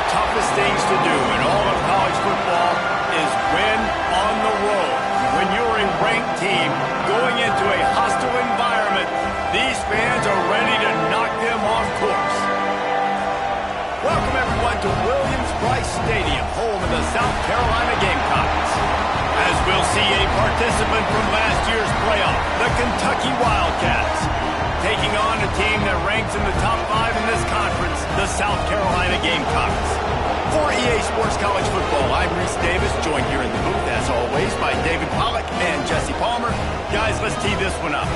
the toughest things to do in all of college football is win on the road. When you're a ranked team going into a hostile environment, these fans are ready to knock them off course. Welcome, everyone, to Williams-Brice Stadium, home of the South Carolina Gamecocks. As we'll see a participant from last year's playoff, the Kentucky Wildcats, taking on a team that ranks in the top 5 in this conference, the South Carolina Gamecocks. For EA Sports College Football, I'm Reese Davis, joined here in the booth, as always, by David Pollack and Jesse Palmer. Guys, let's tee this one up.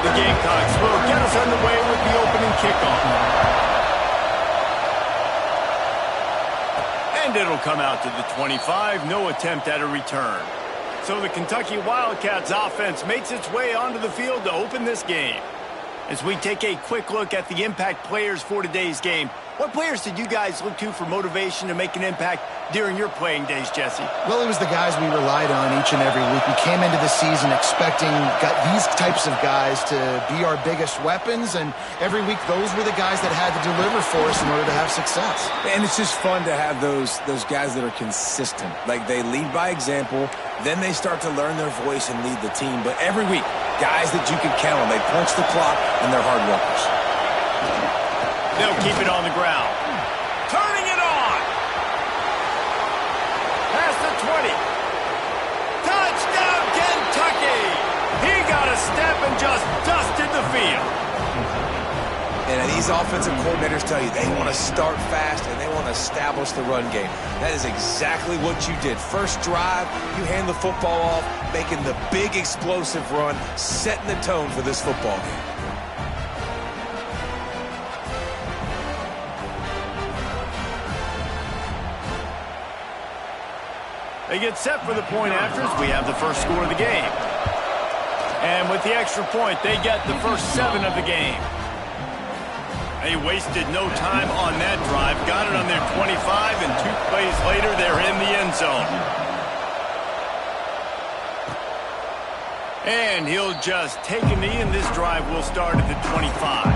The Gamecocks will get us underway with the opening kickoff. And it'll come out to the 25, no attempt at a return. So the Kentucky Wildcats offense makes its way onto the field to open this game. As we take a quick look at the impact players for today's game, what players did you guys look to for motivation to make an impact during your playing days, Jesse? Well, it was the guys we relied on each and every week. We came into the season expecting these types of guys to be our biggest weapons, and every week those were the guys that had to deliver for us in order to have success. And it's just fun to have those guys that are consistent. Like, they lead by example, then they start to learn their voice and lead the team. But every week, guys that you can count on, they punch the clock, and they're hard workers. They'll keep it on the ground. Turning it on. Past the 20. Touchdown, Kentucky. He got a step and just dusted the field. And these offensive coordinators tell you they want to start fast and they want to establish the run game. That is exactly what you did. First drive, you hand the football off, making the big explosive run, setting the tone for this football game. They get set for the point afters. We have the first score of the game. And with the extra point, they get the first 7 of the game. They wasted no time on that drive. Got it on their 25, and 2 plays later, they're in the end zone. And he'll just take a knee, and this drive will start at the 25.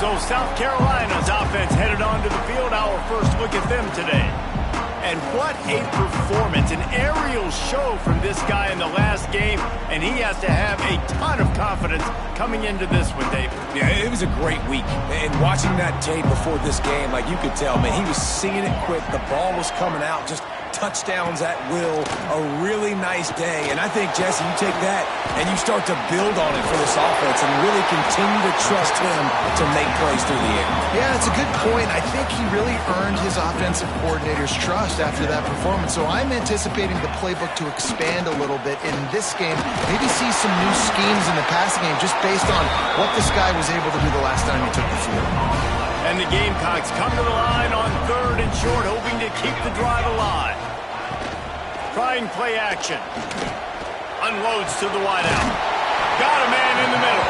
So South Carolina's offense headed onto the field. Our first look at them today. And what a performance, an aerial show from this guy in the last game, and he has to have a ton of confidence coming into this one, David. Yeah, it was a great week. And watching that tape before this game, like, you could tell, man, he was seeing it quick. The ball was coming out, just touchdowns at will. A really nice day. And I think, Jesse, you take that and you start to build on it for this offense and really continue to trust him to make plays through the air. Yeah, it's a good point. I think he really earned his offensive coordinator's trust after that performance. So I'm anticipating the playbook to expand a little bit in this game. Maybe see some new schemes in the passing game just based on what this guy was able to do the last time he took the field. And the Gamecocks come to the line on 3rd and short, hoping to keep the drive alive. Trying play action. Unloads to the wideout. Got a man in the middle.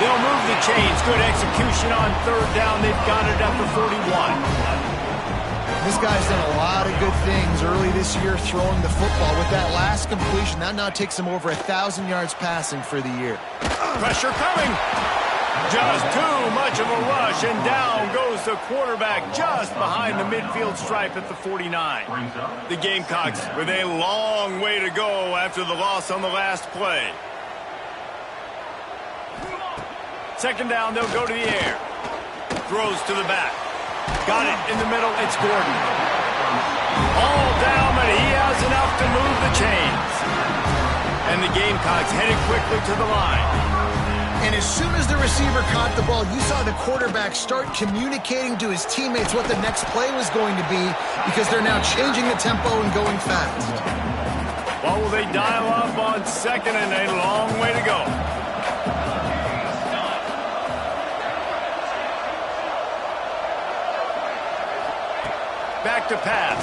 They'll move the chains. Good execution on 3rd down. They've got it at the 41. This guy's done a lot of good things early this year throwing the football. With that last completion, that now takes him over 1,000 yards passing for the year. Pressure coming. Just too much of a rush, and down goes the quarterback just behind the midfield stripe at the 49. The Gamecocks with a long way to go after the loss on the last play. 2nd down, they'll go to the air. Throws to the back. Got it in the middle, it's Gordon. All down, but he has enough to move the chains. And the Gamecocks headed quickly to the line. And as soon as the receiver caught the ball, you saw the quarterback start communicating to his teammates what the next play was going to be, because they're now changing the tempo and going fast. Well, will they dial up on 2nd and a long way to go? Back to pass.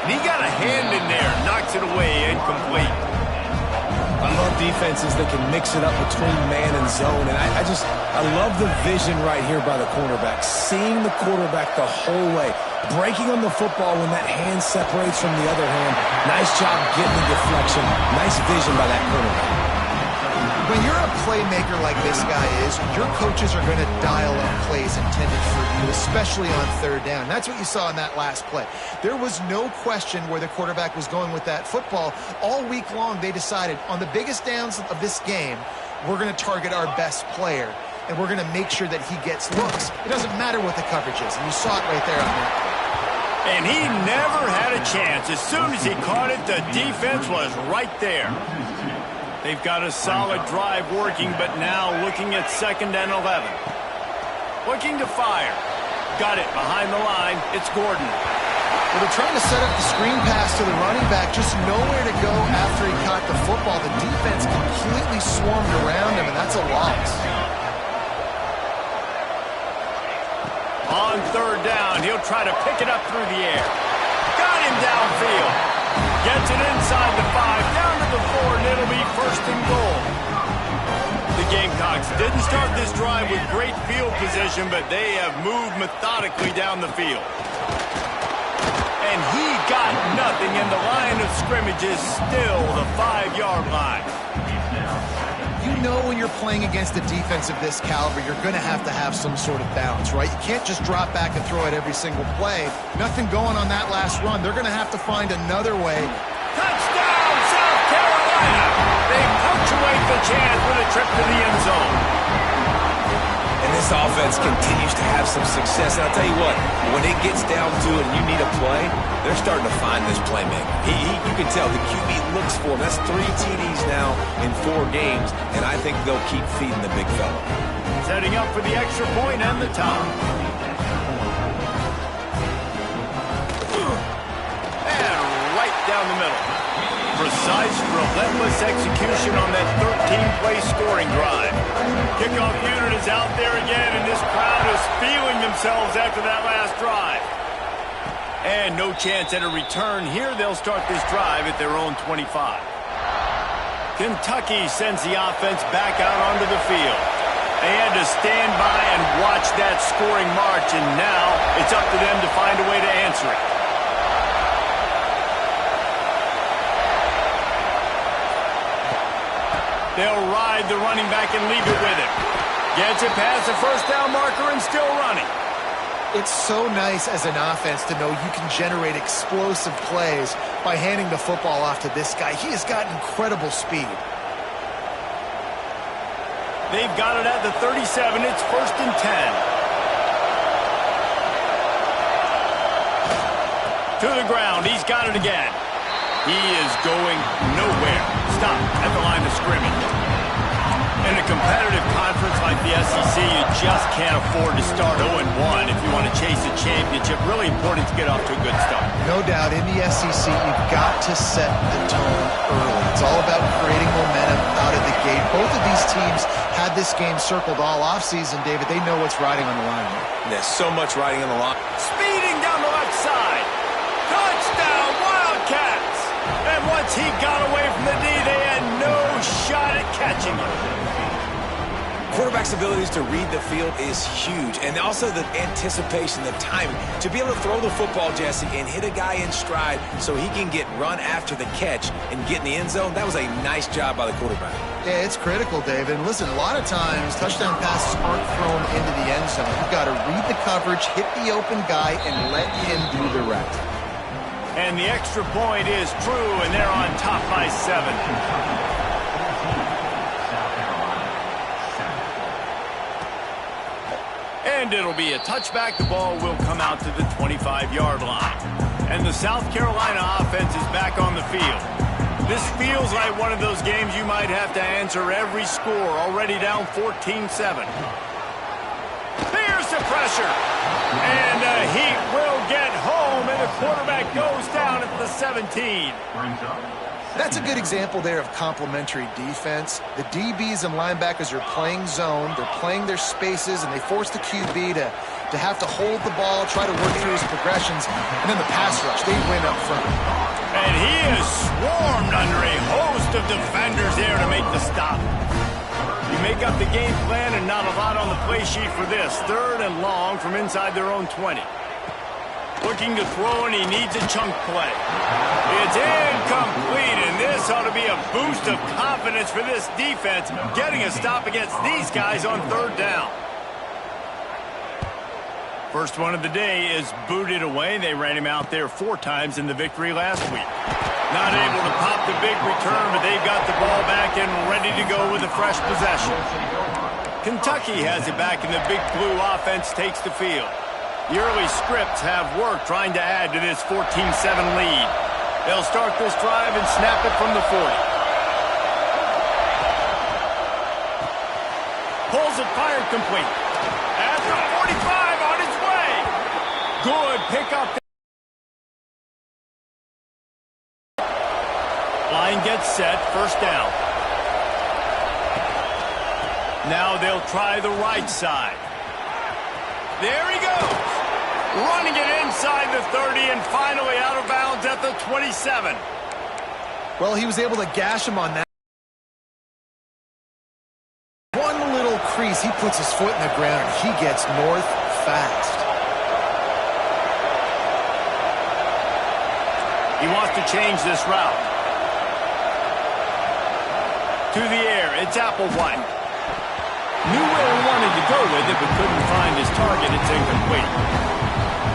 And he got a hand in there, knocks it away, incomplete. love defenses that can mix it up between man and zone, and I love the vision right here by the cornerback, seeing the quarterback the whole way, breaking on the football when that hand separates from the other hand. Nice job getting the deflection. Nice vision by that cornerback. When you're a playmaker like this guy is, your coaches are going to dial up plays intended for you, especially on third down. That's what you saw in that last play. There was no question where the quarterback was going with that football. All week long, they decided on the biggest downs of this game, we're going to target our best player, and we're going to make sure that he gets looks. It doesn't matter what the coverage is, and you saw it right there on that. And he never had a chance. As soon as he caught it, the defense was right there. They've got a solid drive working, but now looking at 2nd and 11. Looking to fire. Got it behind the line. It's Gordon. Well, they're trying to set up the screen pass to the running back. Just nowhere to go after he caught the football. The defense completely swarmed around him, and that's a loss. On 3rd down, he'll try to pick it up through the air. Got him downfield. Gets it inside the 5, down to the 4, and it'll be 1st and goal. The Gamecocks didn't start this drive with great field position, but they have moved methodically down the field. And he got nothing, and the line of scrimmage is still the 5-yard line. You know when you're playing against a defense of this caliber, you're going to have some sort of balance, right? You can't just drop back and throw it every single play. Nothing going on that last run. They're going to have to find another way. Touchdown, South Carolina! They punctuate the chance with a trip to the end zone. And this offense continues to have some success. And I'll tell you what, when it gets down to it and you need a play, they're starting to find this playmaker. You can tell the QB looks for him. That's 3 TDs now in 4 games, and I think they'll keep feeding the big fella. Setting up for the extra point and the top. And right down the middle. Precise, relentless execution on that 13-play scoring drive. Kickoff unit is out there again, and this crowd is feeling themselves after that last drive. And no chance at a return here. They'll start this drive at their own 25. Kentucky sends the offense back out onto the field. They had to stand by and watch that scoring march, and now it's up to them to find a way to answer it. They'll ride the running back and leave it with him. Gets it past the 1st down marker and still running. It's so nice as an offense to know you can generate explosive plays by handing the football off to this guy. He has got incredible speed. They've got it at the 37. It's 1st and 10. To the ground. He's got it again. He is going nowhere. Stop at the line of scrimmage. In a competitive conference like the SEC, you just can't afford to start 0-1 if you want to chase a championship. Really important to get off to a good start. No doubt, in the SEC, you've got to set the tone early. It's all about creating momentum out of the gate. Both of these teams had this game circled all offseason, David. They know what's riding on the line here. There's so much riding on the line. Speeding down the left side. Touchdown, Wildcats! And once he got away from the D, they had no shot at catching him. Quarterback's abilities to read the field is huge, and also the anticipation, the timing. To be able to throw the football, Jesse, and hit a guy in stride so he can get run after the catch and get in the end zone, that was a nice job by the quarterback. Yeah, it's critical, David. And listen, a lot of times touchdown passes aren't thrown into the end zone. You've got to read the coverage, hit the open guy, and let him do the rest. And the extra point is true, and they're on top by 7. And it'll be a touchback. The ball will come out to the 25-yard line. And the South Carolina offense is back on the field. This feels like one of those games you might have to answer every score. Already down 14-7. Here's the pressure. And the Heat will get home, and the quarterback goes down at the 17. That's a good example there of complementary defense. The DBs and linebackers are playing zone, they're playing their spaces, and they force the QB to have to hold the ball, try to work through his progressions, and then the pass rush, they win up front. And he is swarmed under a host of defenders there to make the stop. You make up the game plan and not a lot on the play sheet for this. 3rd and long from inside their own 20. Looking to throw, and he needs a chunk play. It's incomplete, and this ought to be a boost of confidence for this defense, getting a stop against these guys on 3rd down. First one of the day is booted away. They ran him out there 4 times in the victory last week. Not able to pop the big return, but they've got the ball back and ready to go with a fresh possession. Kentucky has it back, and the Big Blue offense takes the field. The early scripts have worked trying to add to this 14-7 lead. They'll start this drive and snap it from the 40. Pulls it, fired complete. At the 45 on its way. Good pickup. Line gets set, 1st down. Now they'll try the right side. There he goes. Running it inside the 30 and finally out of bounds at the 27. Well, he was able to gash him on that. One little crease, he puts his foot in the ground, and he gets north fast. He wants to change this route. To the air, it's Applewhite. Knew where he wanted to go with it, but couldn't find his target. It's incomplete.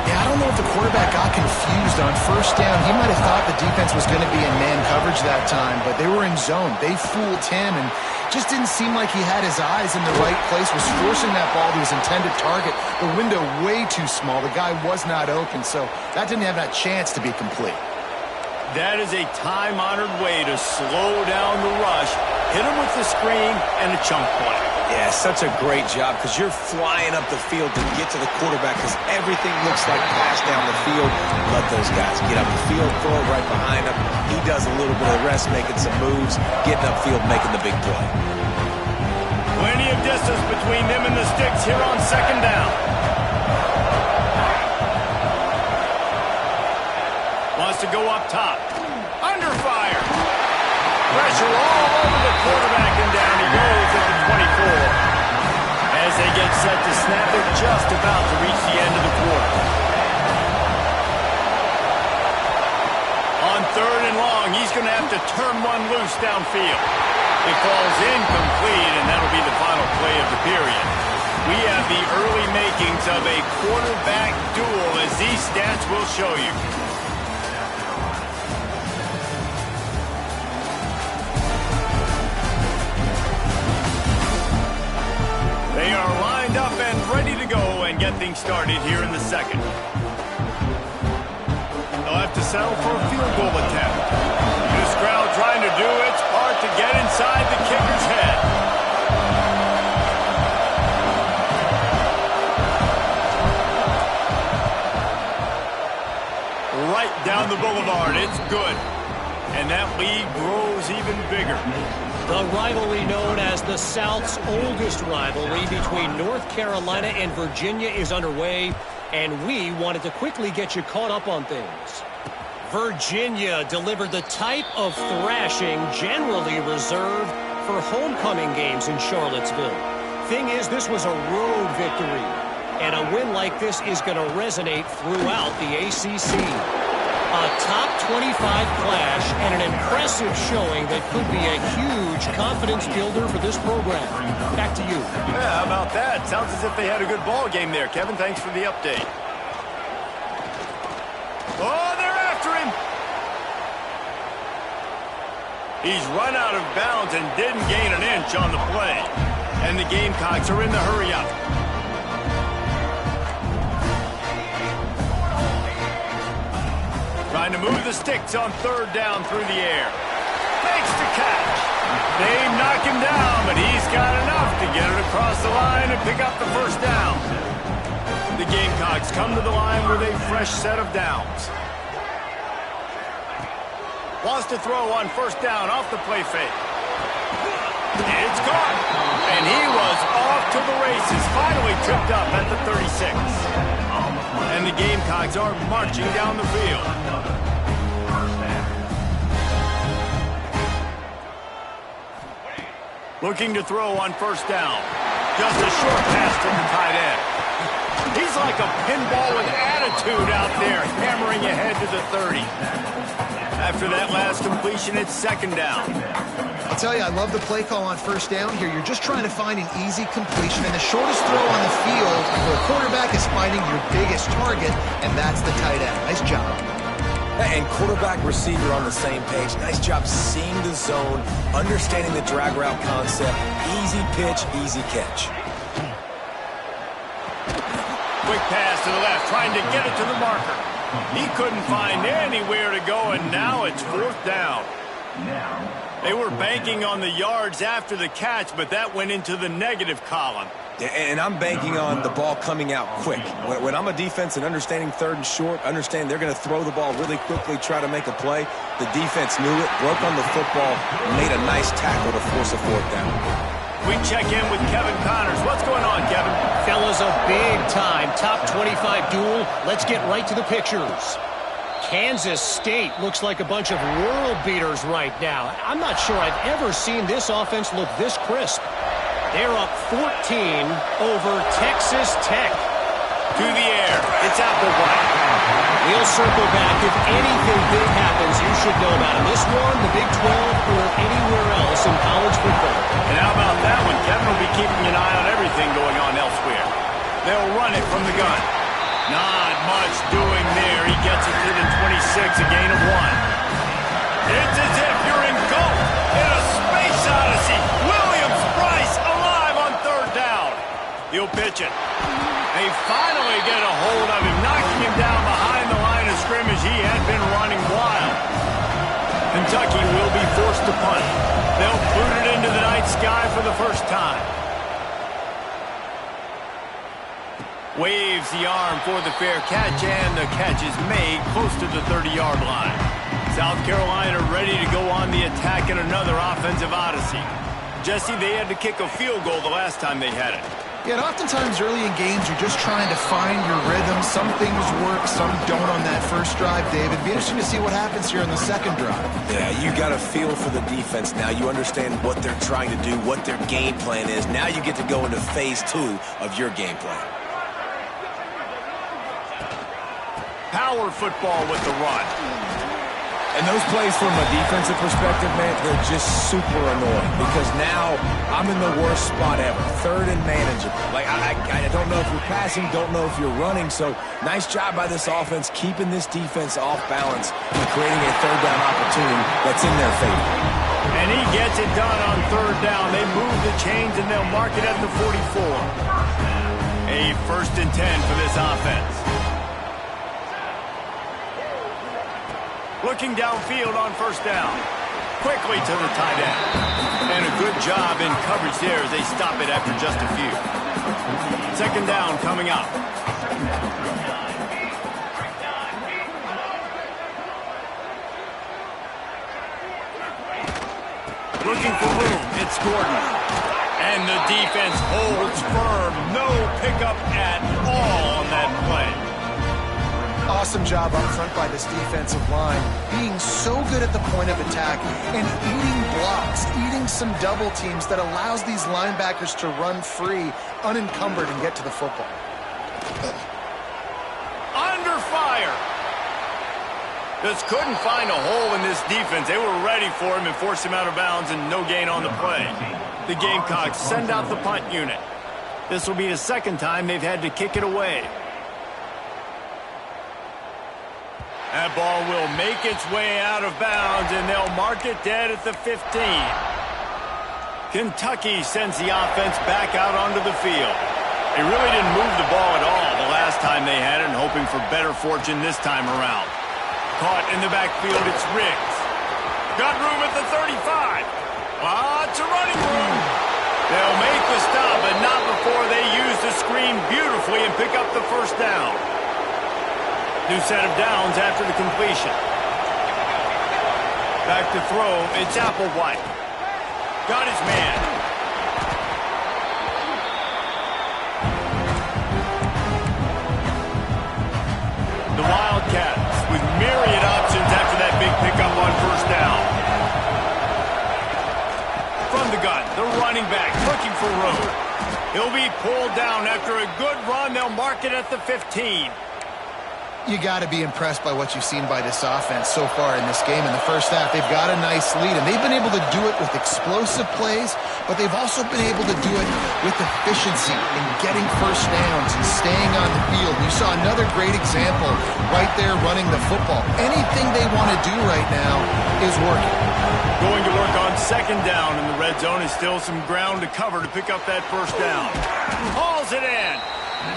Yeah, I don't know if the quarterback got confused on 1st down. He might have thought the defense was going to be in man coverage that time, but they were in zone. They fooled him, and just didn't seem like he had his eyes in the right place, was forcing that ball to his intended target. The window way too small. The guy was not open, so that didn't have that chance to be complete. That is a time-honored way to slow down the rush, hit him with the screen, and a chunk play. Yeah, such a great job because you're flying up the field to get to the quarterback because everything looks like pass down the field. Let those guys get up the field, throw it right behind him. He does a little bit of the rest, making some moves, getting upfield, making the big play. Plenty of distance between them and the sticks here on 2nd down. Wants to go up top. Under fire. Pressure all over the quarterback, and down he goes at the 24. As they get set to snap it, just about to reach the end of the quarter. On 3rd and long, he's going to have to turn one loose downfield. It falls incomplete, and that'll be the final play of the period. We have the early makings of a quarterback duel, as these stats will show you. They are lined up and ready to go and get things started here in the 2nd. They'll have to settle for a field goal attempt. This crowd trying to do its part to get inside the kicker's head. Right down the boulevard, it's good. And that lead grows even bigger. The rivalry known as the South's oldest rivalry between North Carolina and Virginia is underway, and we wanted to quickly get you caught up on things. Virginia delivered the type of thrashing generally reserved for homecoming games in Charlottesville. Thing is, this was a road victory, and a win like this is going to resonate throughout the ACC. A top 25 clash and an impressive showing that could be a huge confidence builder for this program. Back to you. Yeah, how about that? Sounds as if they had a good ball game there, Kevin. Thanks for the update. Oh, they're after him. He's run out of bounds and didn't gain an inch on the play. And the Gamecocks are in the hurry-up. Trying to move the sticks on 3rd down through the air. Makes the catch. They knock him down, but he's got enough to get it across the line and pick up the 1st down. The Gamecocks come to the line with a fresh set of downs. Wants to throw on first down off the play fake. It's caught. And he was off to the races. Finally tripped up at the 36. And the Gamecocks are marching down the field. Looking to throw on first down. Just a short pass to the tight end. He's like a pinball with attitude out there, hammering ahead to the 30. After that last completion, it's second down. I'll tell you, I love the play call on first down here. You're just trying to find an easy completion, and the shortest throw on the field for a quarterback is finding your biggest target, and that's the tight end. Nice job. And quarterback receiver on the same page. Nice job seeing the zone, understanding the drag route concept. Easy pitch, easy catch. Quick pass to the left, trying to get it to the marker. He couldn't find anywhere to go, and now it's fourth down. They were banking on the yards after the catch, but that went into the negative column. And I'm banking on the ball coming out quick. When I'm a defense and understanding third and short, understand they're going to throw the ball really quickly, try to make a play. The defense knew it, broke on the football, made a nice tackle to force a fourth down. We check in with Kevin Connors. What's going on, Kevin? Fellas, a big-time top 25 duel. Let's get right to the pictures. Kansas State looks like a bunch of world beaters right now. I'm not sure I've ever seen this offense look this crisp. They're up 14 over Texas Tech. To the air. It's out the right. We'll circle back. If anything big happens, you should know about it. This one, the Big 12, or anywhere else in college football. And how about that one? Kevin will be keeping an eye on everything going on elsewhere. They'll run it from the gun. Not much doing there. He gets it to the 26, a gain of 1. It's as if you're engulfed in a space odyssey. Williams Bryce alive on third down. He'll pitch it. They finally get a hold of him, knocking him down behind the line of scrimmage. He had been running wild. Kentucky will be forced to punt. They'll boot it into the night sky for the first time. Waves the arm for the fair catch, and the catch is made close to the 30-yard line. South Carolina ready to go on the attack in another offensive odyssey. Jesse, they had to kick a field goal the last time they had it. Yeah, and oftentimes early in games, you're just trying to find your rhythm. Some things work, some don't on that first drive, David. It'd be interesting to see what happens here in the second drive. Yeah, you got a feel for the defense now. You understand what they're trying to do, what their game plan is. Now you get to go into phase 2 of your game plan. Power football with the run. And those plays from a defensive perspective, man, they're just super annoying because now I'm in the worst spot ever. Third and manageable. Like, I don't know if you're passing, don't know if you're running. So nice job by this offense keeping this defense off balance and creating a third down opportunity that's in their favor. And he gets it done on third down. They move the chains and they'll mark it at the 44. A first and 10 for this offense. Looking downfield on first down. Quickly to the tight end. And a good job in coverage there as they stop it after just a few. Second down coming up. Looking for room. It's Gordon. And the defense holds firm. No pickup at all on that play. Awesome job up front by this defensive line, being so good at the point of attack and eating blocks, eating some double teams that allows these linebackers to run free, unencumbered, and get to the football. Under fire. Just couldn't find a hole in this defense. They were ready for him and forced him out of bounds, and no gain on the play. The Gamecocks send out the punt unit. This will be the second time they've had to kick it away. That ball will make its way out of bounds, and they'll mark it dead at the 15. Kentucky sends the offense back out onto the field. They really didn't move the ball at all the last time they had it, and hoping for better fortune this time around. Caught in the backfield, it's Riggs. Got room at the 35. Lots of running room. They'll make the stop, but not before they use the screen beautifully and pick up the first down. New set of downs after the completion. Back to throw, it's Applewhite. Got his man. The Wildcats with myriad options after that big pickup on first down. From the gun, the running back looking for room. He'll be pulled down after a good run. They'll mark it at the 15. You got to be impressed by what you've seen by this offense so far in this game. In the first half, they've got a nice lead, and they've been able to do it with explosive plays, but they've also been able to do it with efficiency in getting first downs and staying on the field. You saw another great example right there running the football. Anything they want to do right now is working. Going to work on second down in the red zone is still some ground to cover to pick up that first down. Hauls it in.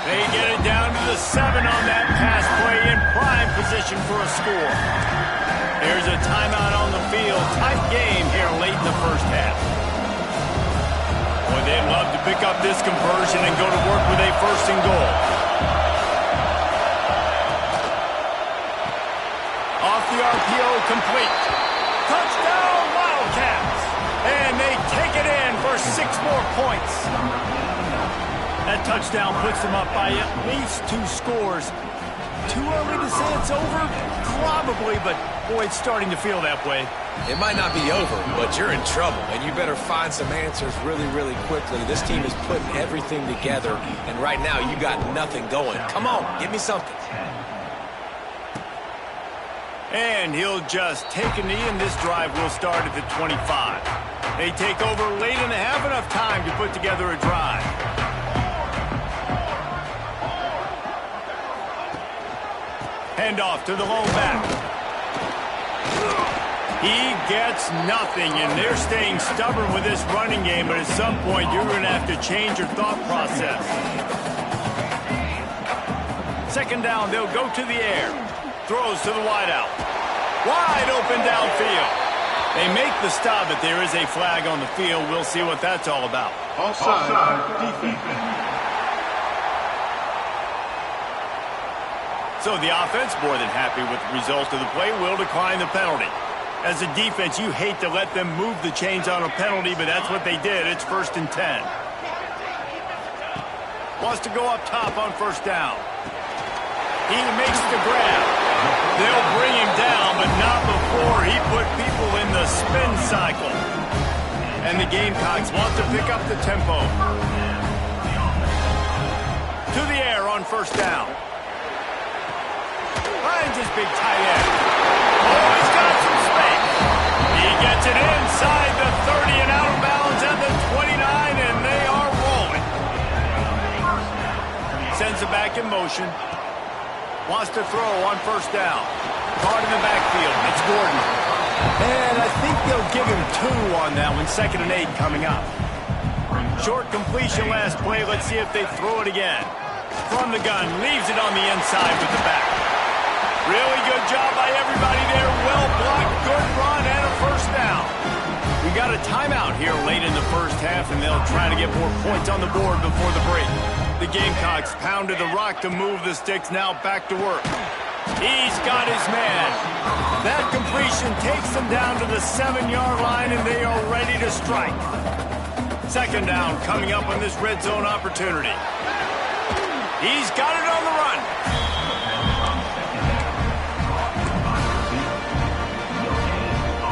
They get it down to the 7 on that pass play in prime position for a score. There's a timeout on the field. Tight game here late in the first half. Boy, they'd love to pick up this conversion and go to work with a first and goal. Off the RPO, complete. Touchdown, Wildcats! And they take it in for 6 more points. That touchdown puts them up by at least 2 scores. Too early to say it's over? Probably, but boy, it's starting to feel that way. It might not be over, but you're in trouble, and you better find some answers really, really quickly. This team is putting everything together, and right now you got nothing going. Come on, give me something. And he'll just take a knee, and this drive will start at the 25. They take over late in the half, enough time to put together a drive. Hand off to the lone back. He gets nothing, and they're staying stubborn with this running game, but at some point you're going to have to change your thought process. Second down, they'll go to the air. Throws to the wideout. Wide open downfield. They make the stop, but there is a flag on the field. We'll see what that's all about. Offside defense. So the offense, more than happy with the result of the play, will decline the penalty. As a defense, you hate to let them move the chains on a penalty, but that's what they did. It's 1st and 10. Wants to go up top on first down. He makes the grab. They'll bring him down, but not before he put people in the spin cycle. And the Gamecocks want to pick up the tempo. To the air on first down. Finds his big tight end. Oh, he's got some space. He gets it inside the 30 and out of bounds at the 29, and they are rolling. Sends it back in motion. Wants to throw on first down. Caught in the backfield. It's Gordon. And I think they'll give him 2 on that one. 2nd and 8 coming up. Short completion last play. Let's see if they throw it again. From the gun. Leaves it on the inside with the back. Really good job by everybody there. Well blocked, good run, and a first down. We got a timeout here late in the first half, and they'll try to get more points on the board before the break. The Gamecocks pounded the rock to move the sticks, now back to work. He's got his man. That completion takes them down to the 7-yard line, and they are ready to strike. Second down coming up on this red zone opportunity. He's got it on the run.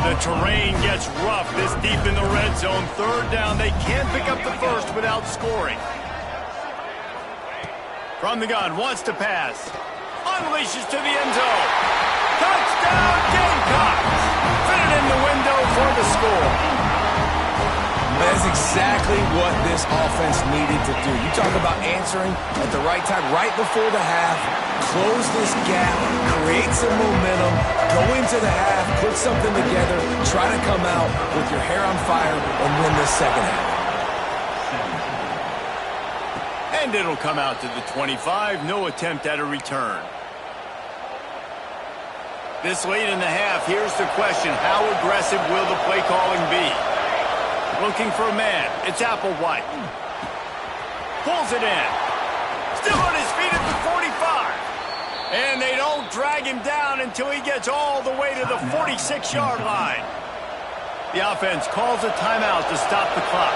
The terrain gets rough this deep in the red zone. Third down, they can't pick up the first without scoring. From the gun, wants to pass. Unleashes to the end zone. Touchdown, Gamecocks! Fit it in the window for the score. That's exactly what this offense needed to do. You talk about answering at the right time, right before the half, close this gap, create some momentum, go into the half, put something together, try to come out with your hair on fire and win this second half. And it'll come out to the 25. No attempt at a return. This late in the half, here's the question. How aggressive will the play calling be? Looking for a man. It's Applewhite. Pulls it in. Still on his feet at the 45. And they don't drag him down until he gets all the way to the 46-yard line. The offense calls a timeout to stop the clock.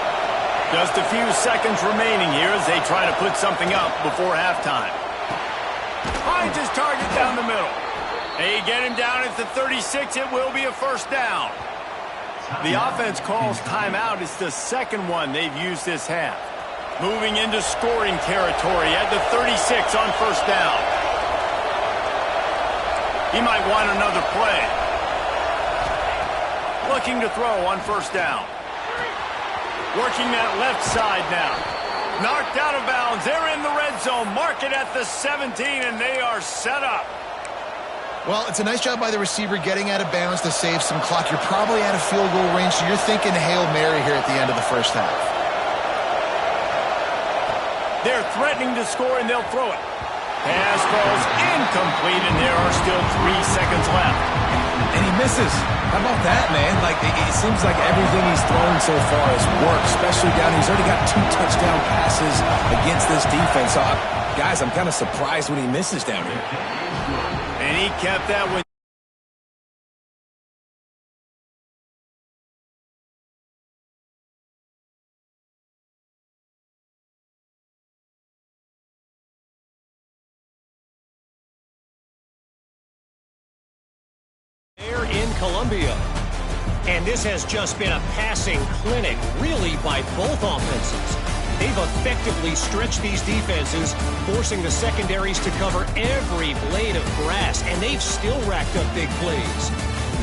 Just a few seconds remaining here as they try to put something up before halftime. Finds his target down the middle. They get him down at the 36. It will be a first down. The offense calls timeout. It's the second one they've used this half. Moving into scoring territory at the 36 on first down. He might want another play. Looking to throw on first down. Working that left side now. Knocked out of bounds. They're in the red zone. Mark it at the 17, and they are set up. Well, it's a nice job by the receiver getting out of bounds to save some clock. You're probably out of field goal range, so you're thinking Hail Mary here at the end of the first half. They're threatening to score, and they'll throw it. Pass falls incomplete, and there are still 3 seconds left. And he misses. How about that, man? Like, it seems like everything he's thrown so far has worked, especially down here. He's already got 2 touchdown passes against this defense. So, guys, I'm kind of surprised when he misses down here. And he kept that one. In Columbia. And this has just been a passing clinic, really, by both offenses. They've effectively stretched these defenses, forcing the secondaries to cover every blade of grass, and they've still racked up big plays.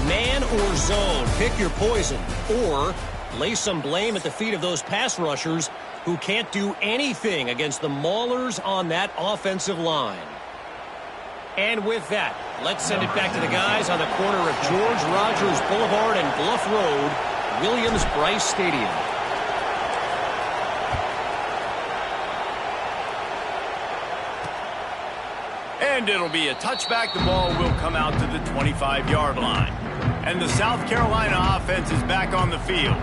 Man or zone, pick your poison, or lay some blame at the feet of those pass rushers who can't do anything against the maulers on that offensive line. And with that, let's send it back to the guys on the corner of George Rogers Boulevard and Bluff Road, Williams-Brice Stadium. And it'll be a touchback. The ball will come out to the 25-yard line. And the South Carolina offense is back on the field.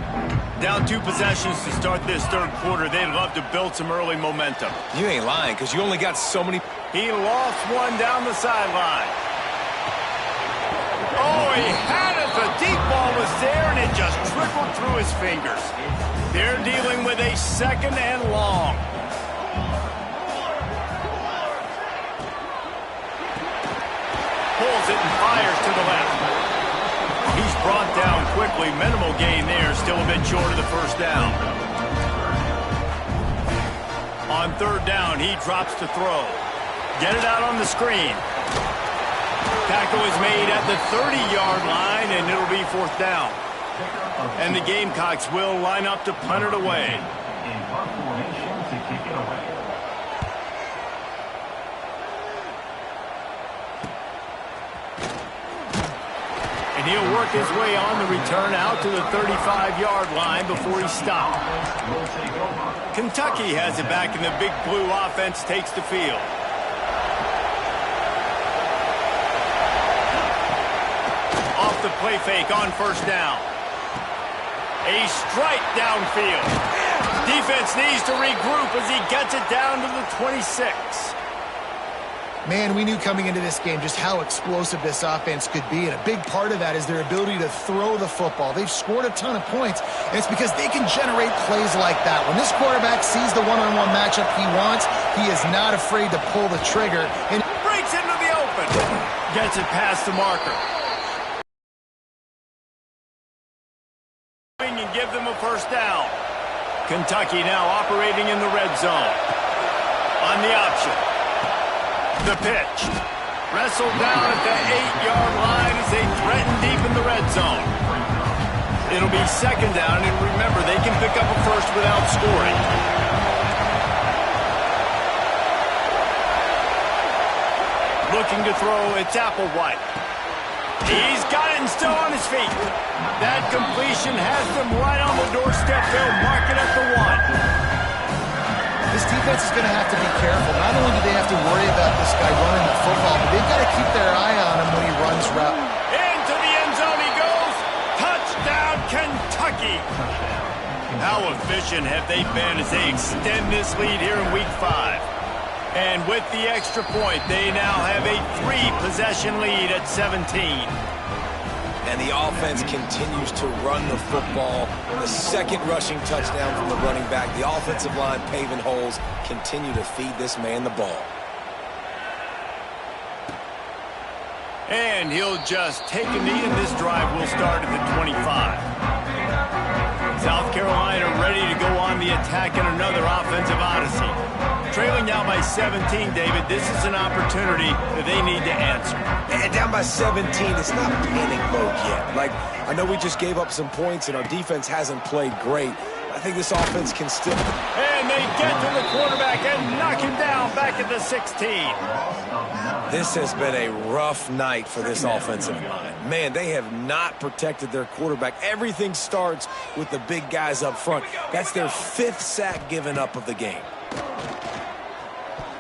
Down 2 possessions to start this third quarter. They'd love to build some early momentum. You ain't lying, because you only got so many. He lost one down the sideline. Oh, he had it. The deep ball was there, and it just trickled through his fingers. They're dealing with a second and long. Pulls it and fires to the left. He's brought down quickly. Minimal gain there. Still a bit short of the first down. On third down, he drops to throw. Get it out on the screen. Tackle is made at the 30-yard line, and it'll be fourth down. And the Gamecocks will line up to punt it away. And he'll work his way on the return out to the 35-yard line before he stopped. Kentucky has it back, and the Big Blue offense takes the field. Off the play fake on first down. A strike downfield. Defense needs to regroup as he gets it down to the 26. Man, we knew coming into this game just how explosive this offense could be, and a big part of that is their ability to throw the football. They've scored a ton of points, and it's because they can generate plays like that. When this quarterback sees the one-on-one matchup he wants, he is not afraid to pull the trigger. And breaks into the open. Gets it past the marker. And give them a first down. Kentucky now operating in the red zone. On the option. The pitch. Wrestled down at the 8-yard line as they threaten deep in the red zone. It'll be second down, and remember, they can pick up a first without scoring. Looking to throw, it's Applewhite. He's got it and still on his feet. That completion has them right on the doorstep. They'll mark it at the 1. This defense is going to have to be careful. Not only do they have to worry about this guy running the football, but they've got to keep their eye on him when he runs route. Into the end zone he goes. Touchdown, Kentucky. How efficient have they been as they extend this lead here in Week 5? And with the extra point, they now have a 3-possession lead at 17. And the offense continues to run the football. The second rushing touchdown from the running back. The offensive line paving holes. Continue to feed this man the ball. And he'll just take a knee, and this drive will start at the 25. South Carolina ready to go on the attack in another offensive odyssey. Trailing now by 17, David, this is an opportunity that they need to answer. And down by 17, it's not panic mode yet. Like, I know we just gave up some points and our defense hasn't played great. I think this offense can still... And they get to the quarterback and knock him down back at the 16. This has been a rough night for this offensive line. Man, they have not protected their quarterback. Everything starts with the big guys up front. That's their 5th sack given up of the game.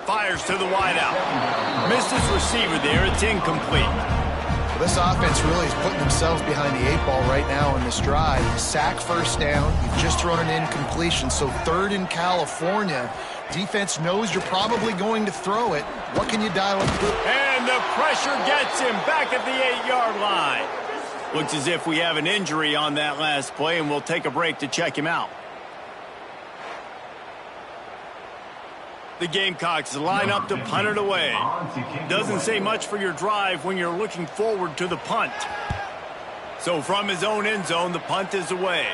Fires to the wideout. Missed his receiver there. It's incomplete. Well, this offense really is putting themselves behind the 8 ball right now in this drive. Sack first down. You've just thrown an incompletion. So 3rd in California. Defense knows you're probably going to throw it. What can you dial up? And the pressure gets him back at the 8-yard line. Looks as if we have an injury on that last play, and we'll take a break to check him out. The Gamecocks line up to punt it away. Doesn't say much for your drive when you're looking forward to the punt. So from his own end zone, the punt is away.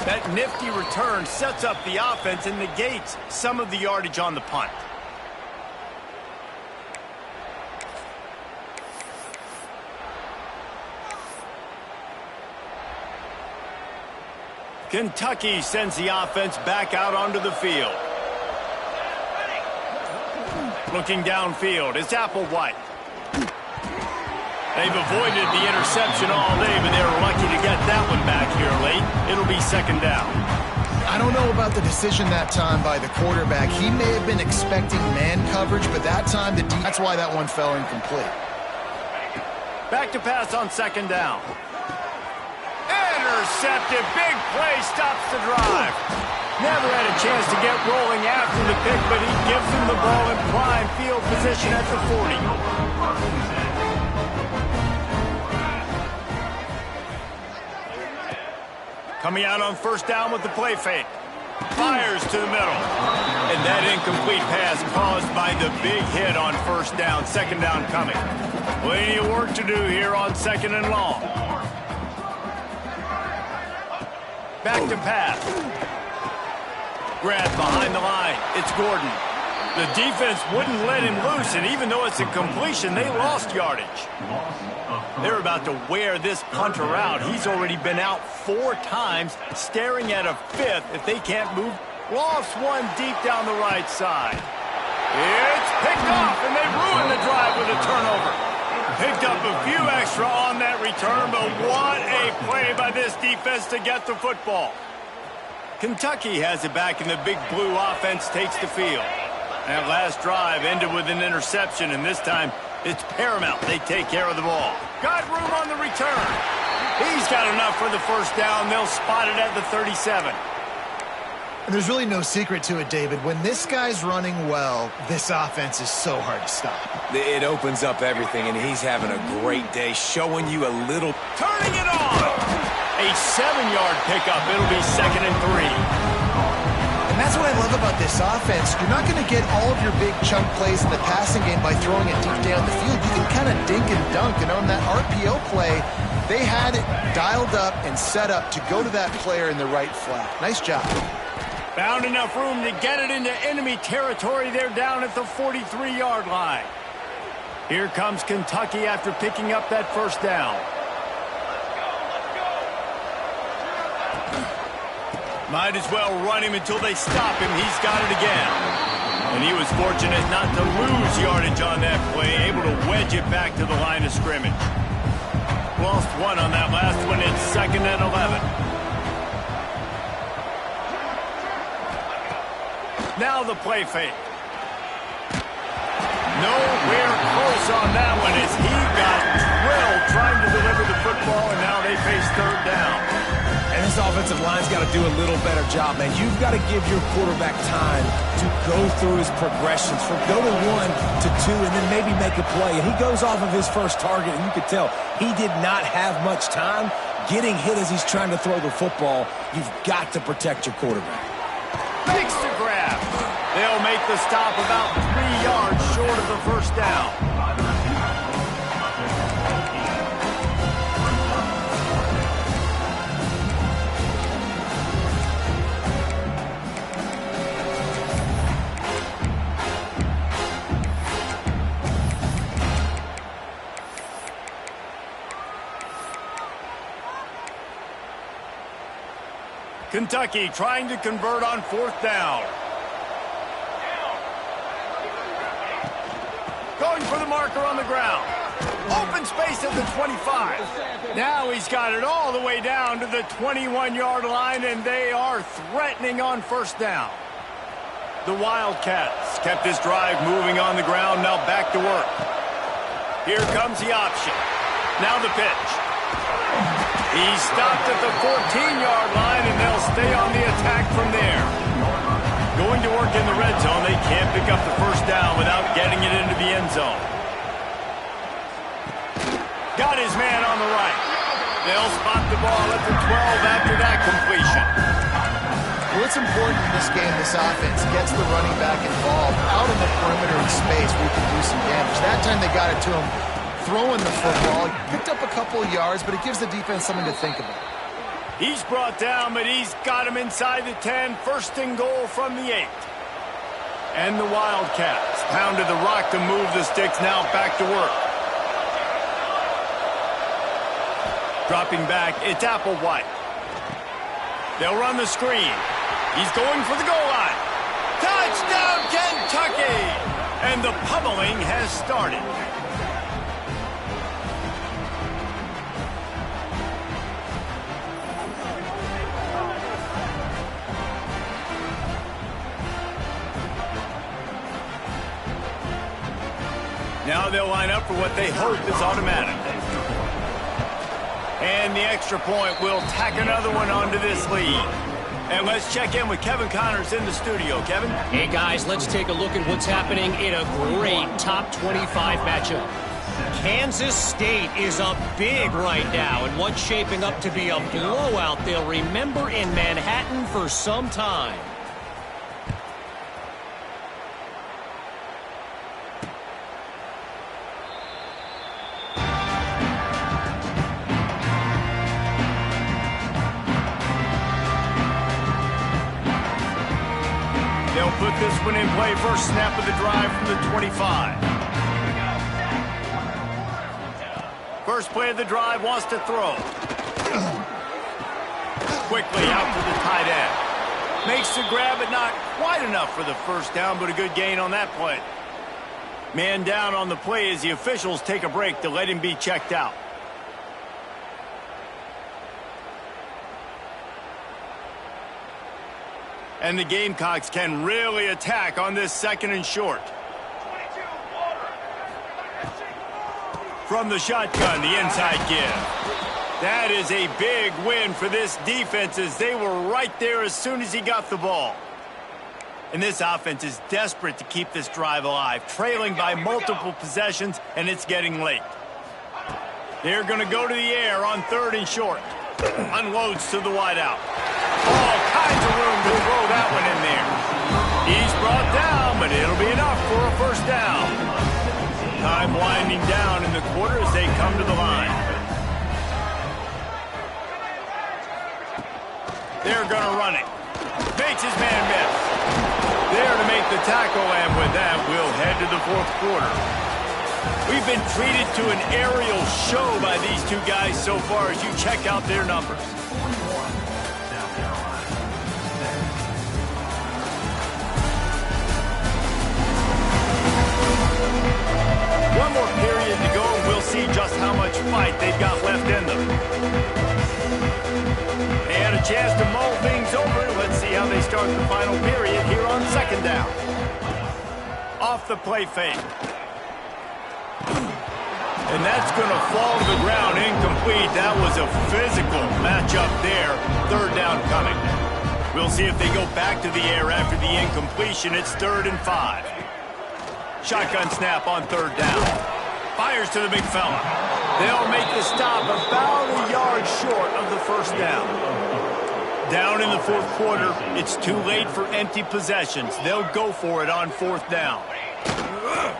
That nifty return sets up the offense and negates some of the yardage on the punt. Kentucky sends the offense back out onto the field. Looking downfield, it's Applewhite. They've avoided the interception all day, but they were lucky to get that one back here late. It'll be 2nd down. I don't know about the decision that time by the quarterback. He may have been expecting man coverage, but that time, that's why that one fell incomplete. Back to pass on 2nd down. Intercepted. Big play stops the drive. Never had a chance to get rolling after the pick, but he gives him the ball in prime field position at the 40. Coming out on 1st down with the play fake. Fires to the middle. And that incomplete pass caused by the big hit on 1st down. 2nd down coming. Plenty of work to do here on 2nd and long. Back to pass. Grab behind the line. It's Gordon. The defense wouldn't let him loose, and even though it's a completion, they lost yardage. They're about to wear this punter out. He's already been out 4 times, staring at a 5th if they can't move. Lost one deep down the right side. It's picked off, and they ruin the drive with a turnover. Picked up a few extra on that return, but what a play by this defense to get the football. Kentucky has it back, and the big blue offense takes the field. That last drive ended with an interception, and this time it's paramount they take care of the ball. Got room on the return. He's got enough for the 1st down. They'll spot it at the 37. And there's really no secret to it, David. When this guy's running well, this offense is so hard to stop. It opens up everything, and he's having a great day, showing you a little... Turning it on! A 7-yard pickup. It'll be 2nd and 3. And that's what I love about this offense. You're not going to get all of your big chunk plays in the passing game by throwing it deep down the field. You can kind of dink and dunk. And on that RPO play, they had it dialed up and set up to go to that player in the right flat. Nice job. Found enough room to get it into enemy territory. They're down at the 43-yard line. Here comes Kentucky after picking up that 1st down. Might as well run him until they stop him. He's got it again. And he was fortunate not to lose yardage on that play, able to wedge it back to the line of scrimmage. Lost one on that last one. It's 2nd and 11. Now the play fake. Nowhere close on that one as he got drilled trying to deliver the football, and now they face 3rd down. And this this offensive line's got to do a little better job, man. You've got to give your quarterback time to go through his progressions from go to 1 to 2 and then maybe make a play. And he goes off of his first target, and you could tell he did not have much time getting hit as he's trying to throw the football. You've got to protect your quarterback. Makes the grab. They'll make the stop about 3 yards short of the first down. Kentucky trying to convert on 4th down. Going for the marker on the ground. Open space at the 25. Now he's got it all the way down to the 21-yard line, and they are threatening on 1st down. The Wildcats kept this drive moving on the ground, now back to work. Here comes the option. Now the pitch. He's stopped at the 14-yard line, and they'll stay on the attack from there. Going to work in the red zone, they can't pick up the first down without getting it into the end zone. Got his man on the right. They'll spot the ball at the 12 after that completion. Well, it's important in this game, this offense gets the running back involved out in the perimeter in space where he can do some damage. That time they got it to him throwing the football. Picked up a couple of yards, but it gives the defense something to think about. He's brought down, but he's got him inside the 10. 1st and goal from the 8. And the Wildcats pounded the rock to move the sticks, now back to work. Dropping back, it's Applewhite. They'll run the screen. He's going for the goal line. Touchdown, Kentucky! And the pummeling has started. Now they'll line up for what they hope is automatic. And the extra point will tack another one onto this lead. And let's check in with Kevin Connors in the studio. Kevin? Hey, guys, let's take a look at what's happening in a great top 25 matchup. Kansas State is up big right now, and what's shaping up to be a blowout they'll remember in Manhattan for some time. They'll put this one in play. First snap of the drive from the 25. First play of the drive, wants to throw. Quickly out to the tight end. Makes the grab, but not quite enough for the first down, but a good gain on that play. Man down on the play as the officials take a break to let him be checked out. And the Gamecocks can really attack on this 2nd and short. From the shotgun, the inside give. That is a big win for this defense as they were right there as soon as he got the ball. And this offense is desperate to keep this drive alive, trailing by multiple possessions, and it's getting late. They're going to go to the air on 3rd and short. Unloads to the wideout. All kinds of room to throw that one in there. He's brought down, but it'll be enough for a first down. Time winding down in the quarter as they come to the line. They're going to run it. Makes his man miss. There to make the tackle, and with that, we'll head to the 4th quarter. We've been treated to an aerial show by these two guys so far as you check out their numbers. One more period to go, and we'll see just how much fight they've got left in them. They had a chance to mull things over. Let's see how they start the final period here on 2nd down. Off the play fake. And that's going to fall to the ground incomplete. That was a physical matchup there. Third down coming. We'll see if they go back to the air after the incompletion. It's 3rd and 5. Shotgun snap on 3rd down. Fires to the big fella. They'll make the stop about a yard short of the 1st down. Down in the 4th quarter, it's too late for empty possessions. They'll go for it on 4th down.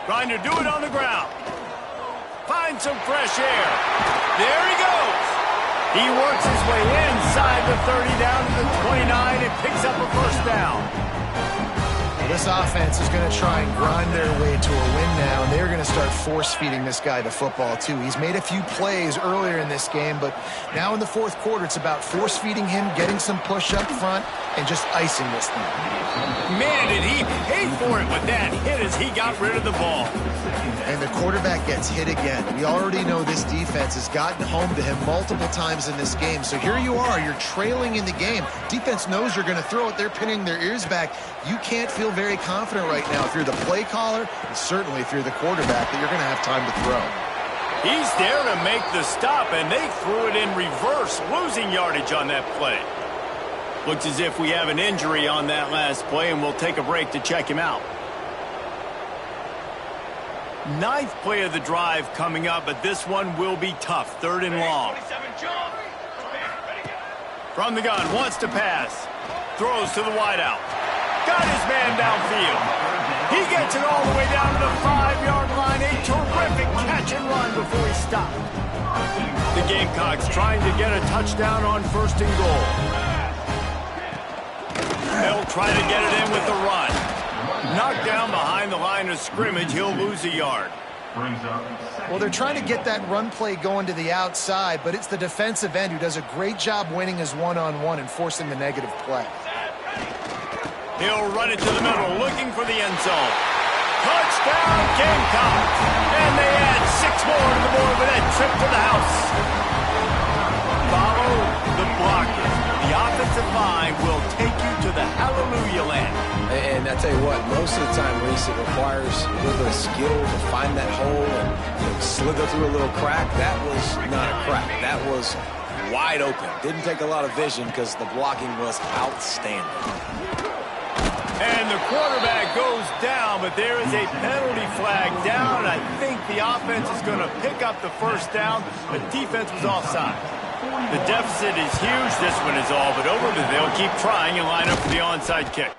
Trying to do it on the ground. Find some fresh air. There he goes. He works his way inside the 30 down to the 29 and picks up a 1st down. This offense is going to try and grind their way to a win now, and they're going to start force-feeding this guy the football, too. He's made a few plays earlier in this game, but now in the 4th quarter, it's about force-feeding him, getting some push up front, and just icing this thing. Man, did he pay for it with that hit as he got rid of the ball. And the quarterback gets hit again. We already know this defense has gotten home to him multiple times in this game. So here you are, you're trailing in the game. Defense knows you're going to throw it. They're pinning their ears back. You can't feel very confident right now if you're the play caller, and certainly if you're the quarterback, that you're going to have time to throw. He's there to make the stop, and they threw it in reverse, losing yardage on that play. Looks as if we have an injury on that last play, and we'll take a break to check him out. 9th play of the drive coming up, but this one will be tough. 3rd and long. From the gun, wants to pass. Throws to the wideout. Got his man downfield. He gets it all the way down to the 5-yard line. A terrific catch and run before he stopped. The Gamecocks trying to get a touchdown on 1st and goal. They'll try to get it in with the run. Knocked down behind the line of scrimmage, he'll lose a yard. Well, they're trying to get that run play going to the outside, but it's the defensive end who does a great job winning his one-on-one and forcing the negative play. He'll run it to the middle, looking for the end zone. Touchdown, Gamecocks! And they add 6 more to the board with that trip to the house. Follow the blockers. The offensive line will take you to the hallelujah land. And I tell you what, most of the time, Reese, it requires a little bit of skill to find that hole and slither through a little crack. That was not a crack. That was wide open. Didn't take a lot of vision because the blocking was outstanding. And the quarterback goes down, but there is a penalty flag down. I think the offense is going to pick up the 1st down. The defense was offside. The deficit is huge. This one is all but over, but they'll keep trying and line up for the onside kick.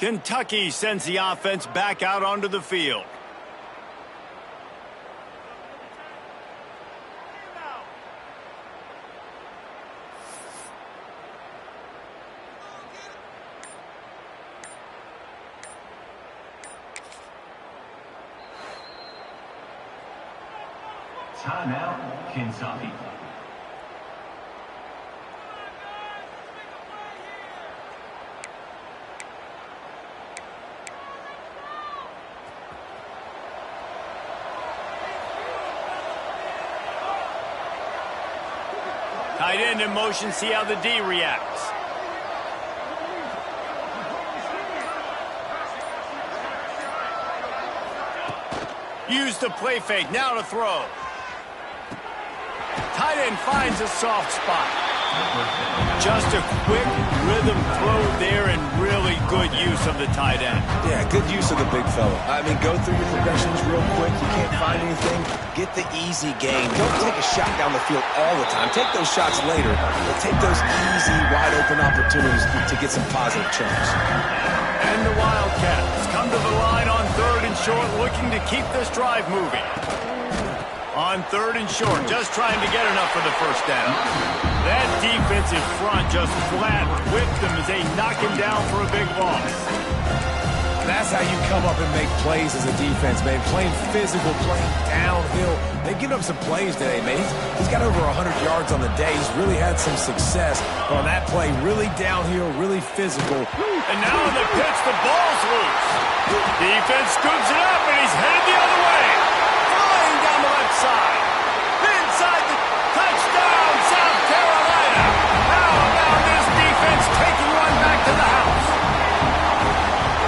Kentucky sends the offense back out onto the field. Timeout, Kentucky. Tight end in motion, see how the D reacts. Use the play fake, now to throw. Tight end finds a soft spot. Just a quick rhythm throw there and really good use of the tight end. Yeah, good use of the big fella. I mean, go through your progressions real quick. You can't find anything. Get the easy gain. Don't take a shot down the field all the time. Take those shots later, but take those easy, wide-open opportunities to get some positive chunks. And the Wildcats come to the line on 3rd and short, looking to keep this drive moving. On 3rd and short, just trying to get enough for the first down. That defensive front just flat whipped them as they knock him down for a big loss. That's how you come up and make plays as a defense, man. Playing physical, playing downhill. They've given up some plays today, man. He's got over 100 yards on the day. He's really had some success on that play. Really downhill, really physical. And now in the pitch, the ball's loose. Defense scoops it up, and he's headed the other way. Flying down the left side. Inside the touchdown, South Carolina. Now this defense taking one back to the house.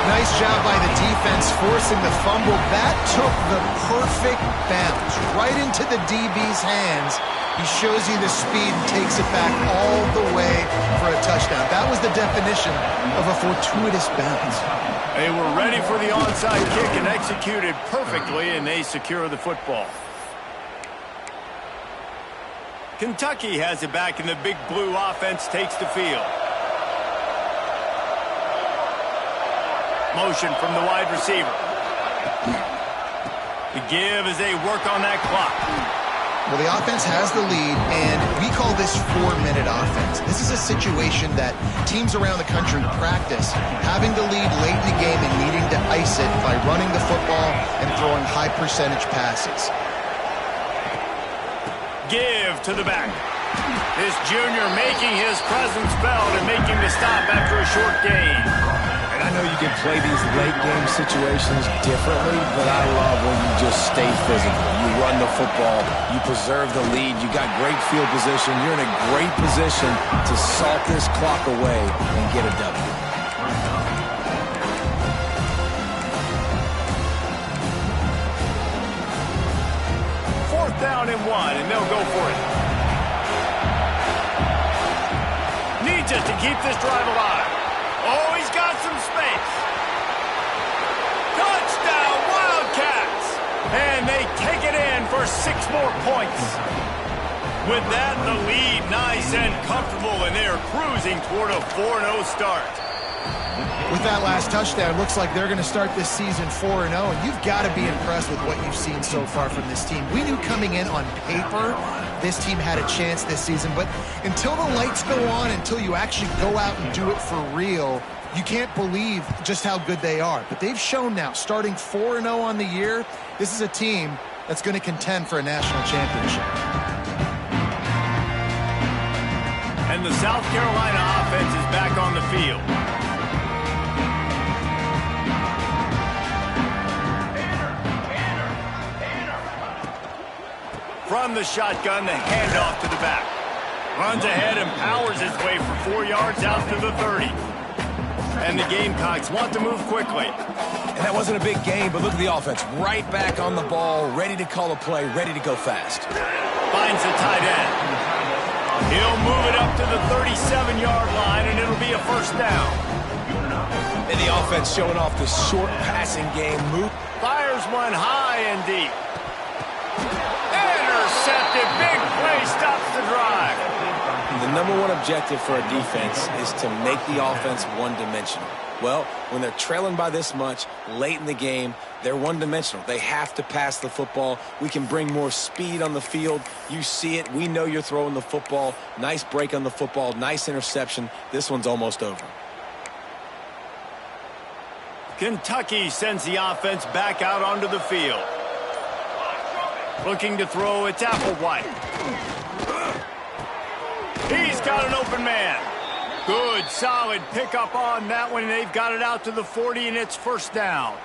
Nice job by the defense forcing the fumble. That took the perfect bounce right into the DB's hands. He shows you the speed and takes it back all the way for a touchdown. That was the definition of a fortuitous bounce. They were ready for the onside kick and executed perfectly, and they secure the football. Kentucky has it back, and the big blue offense takes the field. Motion from the wide receiver. The give as they work on that clock. Well, the offense has the lead, and we call this 4-minute offense. This is a situation that teams around the country practice, having the lead late in the game and needing to ice it by running the football and throwing high-percentage passes. Give to the back. This junior making his presence felt and making the stop after a short gain. And I know you can play these late-game situations differently, but I love when you just stay physical. You run the football, you preserve the lead, you got great field position, you're in a great position to salt this clock away and get a W. Fourth down and 1, and they'll go for it. Needs it to keep this drive alive. Oh, he's got some space. Touchdown, Wildcats! And they take it in for 6 more points. With that, the lead nice and comfortable, and they're cruising toward a 4-0 start. With that last touchdown, it looks like they're going to start this season 4-0, and you've got to be impressed with what you've seen so far from this team. We knew coming in on paper this team had a chance this season, but until the lights go on, until you actually go out and do it for real, you can't believe just how good they are. But they've shown now, starting 4-0 on the year, this is a team that's going to contend for a national championship. And the South Carolina offense is back on the field. From the shotgun, the handoff to the back. Runs ahead and powers his way for 4 yards out to the 30. And the Gamecocks want to move quickly. And that wasn't a big game, but look at the offense. Right back on the ball, ready to call a play, ready to go fast. Finds the tight end. He'll move it up to the 37-yard line, and it'll be a first down. And the offense showing off the short passing game. Fires one high and deep. Intercepted. Big play stops the drive. The #1 objective for a defense is to make the offense one-dimensional. Well, when they're trailing by this much late in the game, they're one-dimensional. They have to pass the football. We can bring more speed on the field. You see it. We know you're throwing the football. Nice break on the football. Nice interception. This one's almost over. Kentucky sends the offense back out onto the field. Looking to throw, it's Applewhite. He's got an open man. Good, solid pickup on that one. They've got it out to the 40, and it's first down.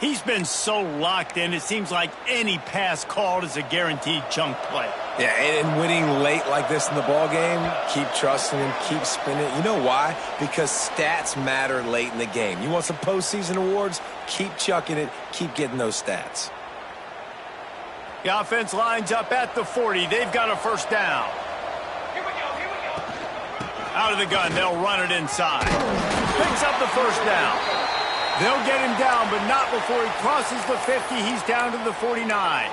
He's been so locked in, it seems like any pass called is a guaranteed chunk play. Yeah, and winning late like this in the ball game, keep trusting him, keep spinning. You know why? Because stats matter late in the game. You want some postseason awards? Keep chucking it, keep getting those stats. The offense lines up at the 40. They've got a first down. Here we go. Out of the gun, they'll run it inside. Picks up the first down. They'll get him down, but not before he crosses the 50. He's down to the 49.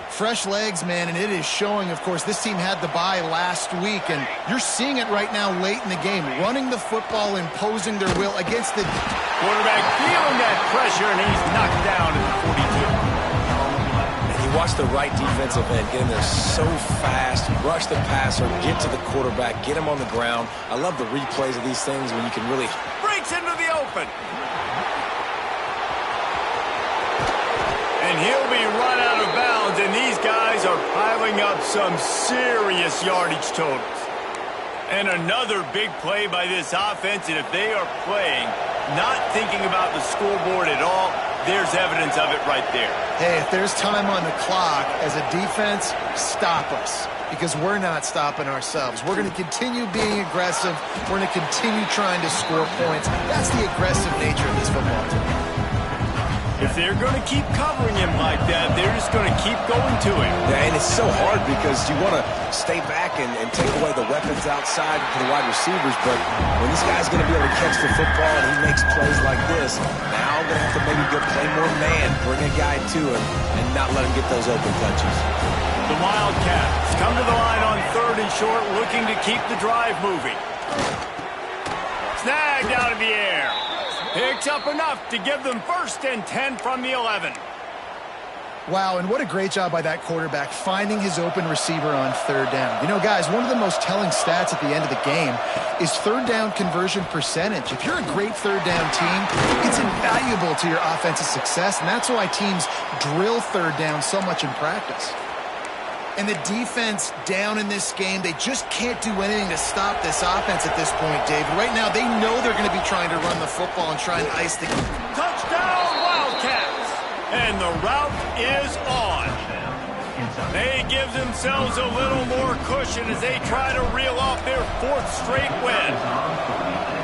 Fresh legs, man, and it is showing. Of course, this team had the bye last week, and you're seeing it right now late in the game. Running the football, imposing their will against the quarterback, feeling that pressure, and he's knocked down at the 42. Watch the right defensive end get in there so fast, rush the passer, get to the quarterback, get him on the ground. I love the replays of these things when you can really... Breaks into the open. And he'll be run out of bounds, and these guys are piling up some serious yardage totals. And another big play by this offense, and if they are playing, not thinking about the scoreboard at all, there's evidence of it right there. Hey, if there's time on the clock, as a defense, stop us. Because we're not stopping ourselves. We're going to continue being aggressive. We're going to continue trying to score points. That's the aggressive nature of this football team. If they're going to keep covering him like that, they're just going to keep going to him. Yeah, and it's so hard because you want to stay back and take away the weapons outside for the wide receivers, but when this guy's going to be able to catch the football and he makes plays like this, now I'm going to have to maybe go play more man, bring a guy to him, and not let him get those open touches. The Wildcats come to the line on 3rd and short, looking to keep the drive moving. Snagged out of the air. Picks up enough to give them 1st and 10 from the 11. Wow, and what a great job by that quarterback finding his open receiver on 3rd down. You know, guys, one of the most telling stats at the end of the game is 3rd down conversion percentage. If you're a great 3rd down team, it's invaluable to your offensive success, and that's why teams drill 3rd down so much in practice. And the defense down in this game, they just can't do anything to stop this offense at this point, David. Right now, they know they're going to be trying to run the football and try and ice the game. Touchdown, Wildcats! And the route is on. They give themselves a little more cushion as they try to reel off their 4th straight win.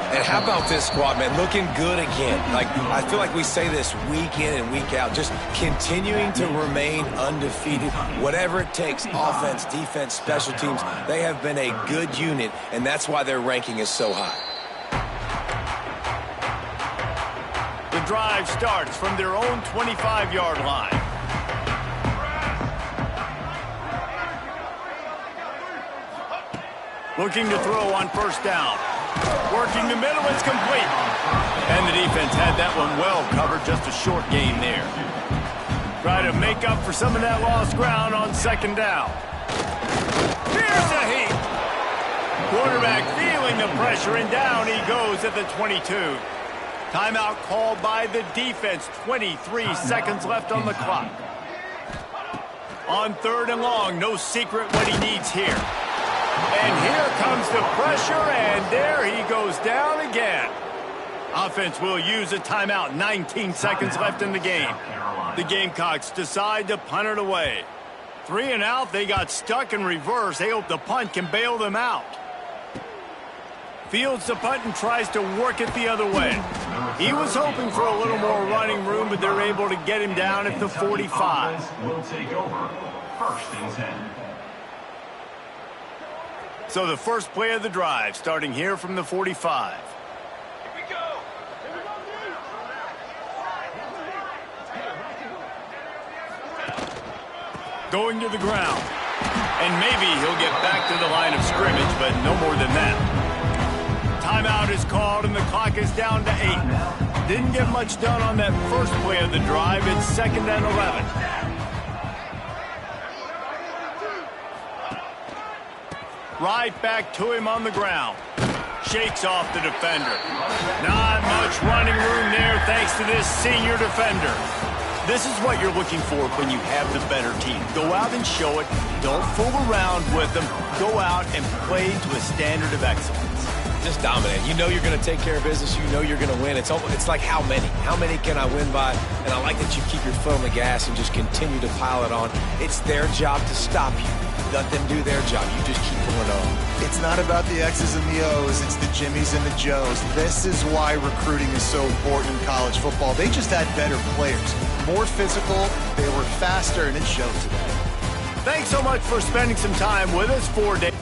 And how about this squad, man? Looking good again. Like, I feel like we say this week in and week out, just continuing to remain undefeated. Whatever it takes, offense, defense, special teams, they have been a good unit, and that's why their ranking is so high. The drive starts from their own 25-yard line. Looking to throw on 1st down. Working the middle, it's complete. And the defense had that one well covered, just a short gain there. Try to make up for some of that lost ground on 2nd down. Here's a heat. Quarterback feeling the pressure, and down he goes at the 22. Timeout called by the defense. 23 seconds left on the clock. On 3rd and long, no secret what he needs here. And here comes the pressure, and there he goes down again. Offense will use a timeout. 19 seconds left in the game. The Gamecocks decide to punt it away. 3 and out, they got stuck in reverse. They hope the punt can bail them out. Fields the punt and tries to work it the other way. He was hoping for a little more running room, but they're able to get him down at the 45. Will take over 1st and 10. So the first play of the drive, starting here from the 45. Here we go. Going to the ground. And maybe he'll get back to the line of scrimmage, but no more than that. Timeout is called, and the clock is down to 8. Didn't get much done on that first play of the drive. It's 2nd and 11. Right back to him on the ground. Shakes off the defender. Not much running room there thanks to this senior defender. This is what you're looking for when you have the better team. Go out and show it. Don't fool around with them. Go out and play to a standard of excellence. Just dominate. You know you're going to take care of business. You know you're going to win. It's like how many? How many can I win by? And I like that you keep your foot on the gas and just continue to pile it on. It's their job to stop you. Let them do their job. You just keep going on. It's not about the X's and the O's. It's the Jimmies and the Joes. This is why recruiting is so important in college football. They just had better players. More physical, they were faster, and it showed today. Thanks so much for spending some time with us for Dave.